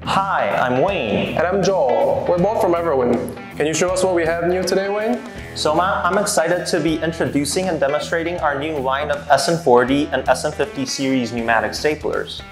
Hi, I'm Wayne. And I'm Joel. We're both from Everwin. Can you show us what we have new today, Wayne? So I'm excited to be introducing and demonstrating our new line of SN40 and SN50 series pneumatic staplers.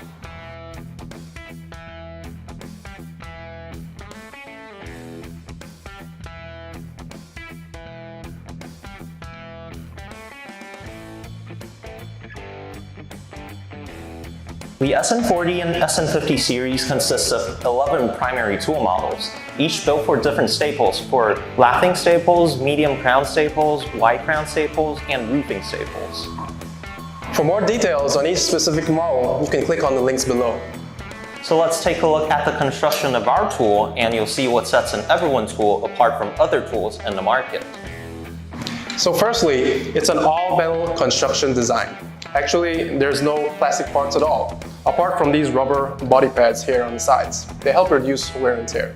The SN40 and SN50 series consists of 11 primary tool models, each built for different staples for lathing staples, medium crown staples, wide crown staples, and roofing staples. For more details on each specific model, you can click on the links below. So let's take a look at the construction of our tool, and you'll see what sets an Everwin tool apart from other tools in the market. So firstly, it's an all-metal construction design. Actually, there's no plastic parts at all, apart from these rubber body pads here on the sides. They help reduce wear and tear.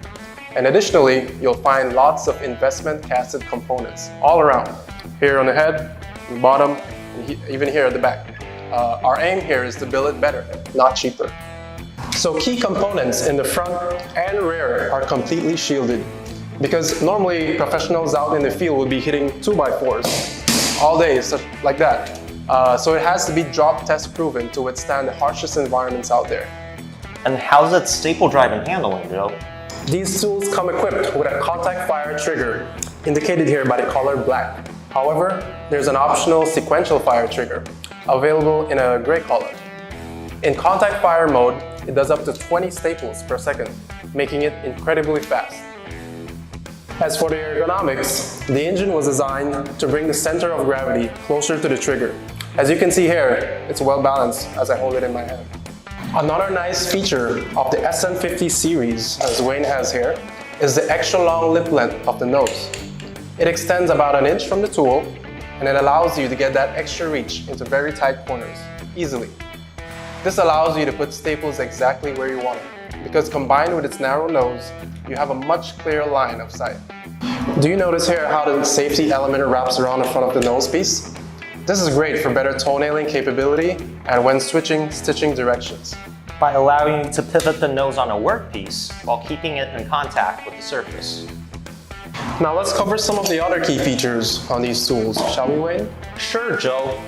And additionally, you'll find lots of investment casted components all around. Here on the head, the bottom, and even here at the back. Our aim here is to build it better, not cheaper. So key components in the front and rear are completely shielded, because normally professionals out in the field would be hitting 2x4s all day, like that. So it has to be drop test proven to withstand the harshest environments out there. And how's it staple drive and handling, Joe? These tools come equipped with a contact fire trigger, indicated here by the color black. However, there's an optional sequential fire trigger, available in a gray color. In contact fire mode, it does up to 20 staples per second, making it incredibly fast. As for the ergonomics, the engine was designed to bring the center of gravity closer to the trigger. As you can see here, it's well balanced as I hold it in my hand. Another nice feature of the SN50 series, as Wayne has here, is the extra long lip length of the nose. It extends about an inch from the tool, and it allows you to get that extra reach into very tight corners, easily. This allows you to put staples exactly where you want it, because combined with its narrow nose, you have a much clearer line of sight. Do you notice here how the safety element wraps around the front of the nose piece? This is great for better toenailing capability and when switching stitching directions. By allowing you to pivot the nose on a workpiece while keeping it in contact with the surface. Now let's cover some of the other key features on these tools, shall we, Wayne? Sure, Joe.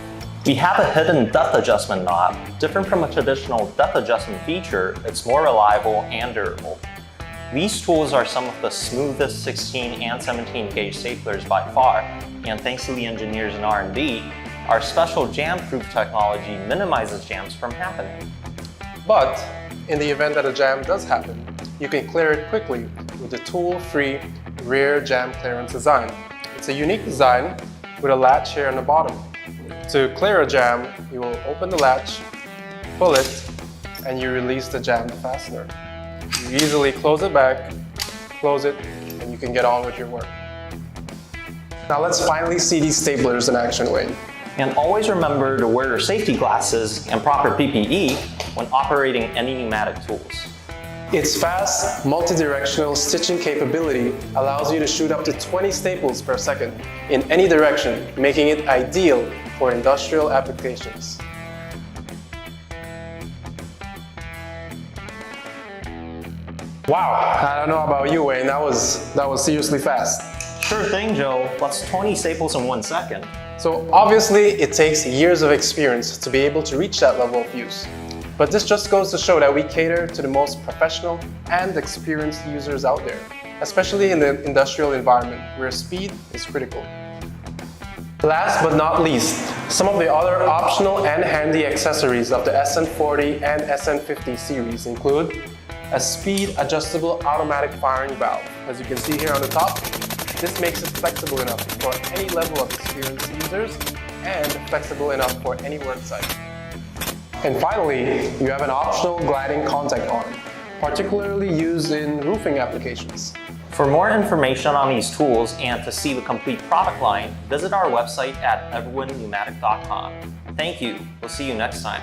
We have a hidden depth adjustment knob. Different from a traditional depth adjustment feature, it's more reliable and durable. These tools are some of the smoothest 16 and 17 gauge staplers by far, and thanks to the engineers in R&D, our special jam-proof technology minimizes jams from happening. But in the event that a jam does happen, you can clear it quickly with the tool-free rear jam clearance design. It's a unique design with a latch here on the bottom. To clear a jam, you will open the latch, pull it, and you release the jam fastener. You easily close it back, close it, and you can get on with your work. Now let's finally see these staplers in action, Wayne. And always remember to wear your safety glasses and proper PPE when operating any pneumatic tools. Its fast, multi-directional stitching capability allows you to shoot up to 20 staples per second in any direction, making it ideal for industrial applications. Wow, I don't know about you, Wayne, that was seriously fast. Sure thing, Joe. That's 20 staples in 1 second. So obviously it takes years of experience to be able to reach that level of use. But this just goes to show that we cater to the most professional and experienced users out there, especially in the industrial environment where speed is critical. Last but not least, some of the other optional and handy accessories of the SN40 and SN50 series include a speed adjustable automatic firing valve. As you can see here on the top, this makes it flexible enough for any level of experienced users and flexible enough for any work site. And finally, you have an optional gliding contact arm, particularly used in roofing applications. For more information on these tools and to see the complete product line, visit our website at everwinpneumatic.com. Thank you. We'll see you next time.